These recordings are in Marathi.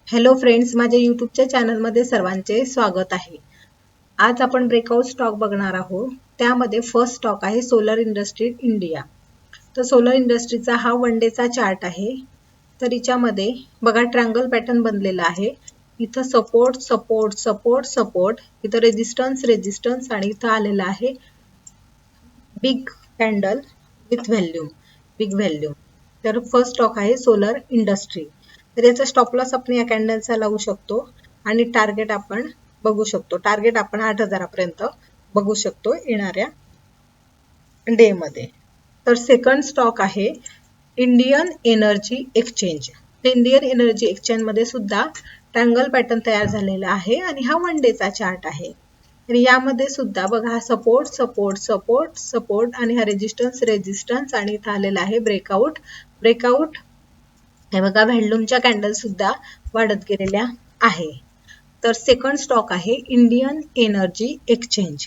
हॅलो फ्रेंड्स, माझ्या यूट्यूबच्या चॅनलमध्ये सर्वांचे स्वागत आहे। आज आपण ब्रेकआउट स्टॉक बघणार आहोत। त्यामध्ये फर्स्ट स्टॉक आहे सोलर इंडस्ट्री इंडिया। तर सोलर इंडस्ट्रीचा हा वन डेचा चार्ट आहे। तर याच्यामध्ये बघा ट्रायंगल पॅटर्न बनलेला आहे। इथं सपोर्ट सपोर्ट सपोर्ट सपोर्ट, इथं रेजिस्टन्स रेजिस्टन्स आणि इथं आलेला आहे big candle with volume, big volume. तर फर्स्ट स्टॉक आहे सोलर इंडस्ट्री। तर याचा स्टॉप लॉस आपण या कॅन्डलचा लावू शकतो आणि टार्गेट आपण बघू शकतो। टार्गेट आपण 8,000 पर्यंत बघू शकतो येणाऱ्या डे मध्ये। तर सेकंड स्टॉक आहे Indian energy exchange. Indian energy exchange मध्ये सुद्धा ट्रायंगल पॅटर्न तयार झालेला आहे आणि हा वन डेचा चार्ट आहे। तर यामध्ये सुद्धा बघा हा सपोर्ट सपोर्ट सपोर्ट सपोर्ट आणि हा रेजिस्टन्स रेजिस्टन्स आणि इथं आलेला आहे ब्रेकआउट ब्रेकआउट। हे बघा व्हॅल्यूमच्या कॅन्डल सुद्धा वाढत गेलेल्या आहे। तर सेकंड स्टॉक आहे Indian energy exchange.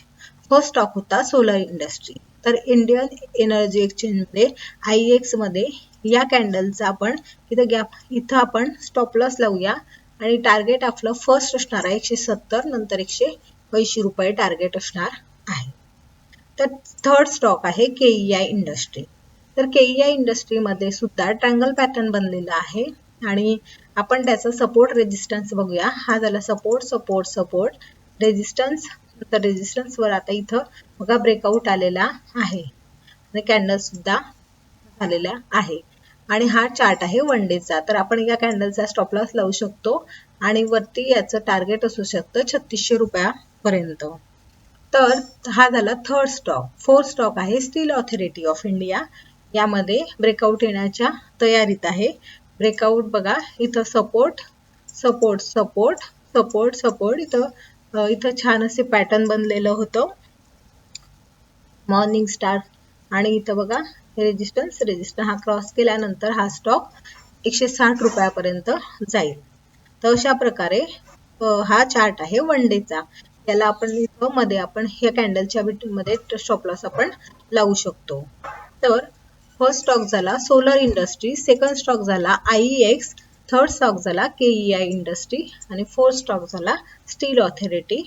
First stock होता सोलर इंडस्ट्री। तर इंडियन एनर्जी एक्सचेंज मध्ये IEX मध्ये या कॅन्डलचा आपण इथं आपण स्टॉप लॉस लावूया आणि टार्गेट आपलं फर्स्ट असणार आहे 170, नंतर 180 रुपये टार्गेट असणार आहे। तर थर्ड स्टॉक आहे KEI इंडस्ट्री। तर KEI इंडस्ट्री मध्ये सुद्धा ट्रायंगल पॅटर्न बनलेला आहे आणि आपण त्याचा सपोर्ट रेजिस्टन्स बघूया। हा झाला सपोर्ट सपोर्ट सपोर्ट रेजिस्टन्स, तर रेजिस्टन्स वर आता इथं बघा ब्रेकआउट आलेला आहे आणि कॅन्डल सुद्धा झालेला आहे आणि हा चार्ट आहे वन डेचा। तर आपण या कॅन्डलचा स्टॉप लॉस लावू शकतो आणि वरती याचं टार्गेट असू शकतं 3600 रुपयापर्यंत। तर हा झाला थर्ड स्टॉक। फोर्थ स्टॉक आहे स्टील अथॉरिटी ऑफ इंडिया। यामध्ये ब्रेकआउट येण्याच्या तयारीत आहे। ब्रेकआउट बघा इथं support support support support support, इथं छान असे पॅटर्न बनलेलं होतं मॉर्निंग स्टार आणि इथं बघा रेजिस्टन्स रेजिस्टन्स हा क्रॉस केल्यानंतर हा स्टॉक 160 रुपयापर्यंत जाईल। तर अशा प्रकारे हा चार्ट आहे वन डेचा। याला आपण इथं मध्ये आपण ह्या कॅन्डलच्या मध्ये स्टॉप लॉस आपण लावू शकतो। तर फर्स्ट स्टॉक झाला सोलर इंडस्ट्री, सेकंड स्टॉक झाला IEX, थर्ड स्टॉक झाला KEI इंडस्ट्री आणि फोर्थ स्टॉक झाला स्टील अथॉरिटी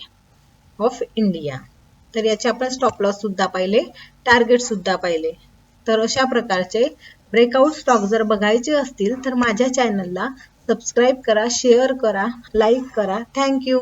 ऑफ इंडिया। तर याचे आपण स्टॉप लॉस सुद्धा पाहिले, टार्गेट सुद्धा पाहिले। तर अशा प्रकारचे ब्रेकआउट स्टॉक जर बघायचे असतील तर माझ्या चॅनलला सबस्क्राईब करा, शेअर करा, लाईक करा। थँक्यू।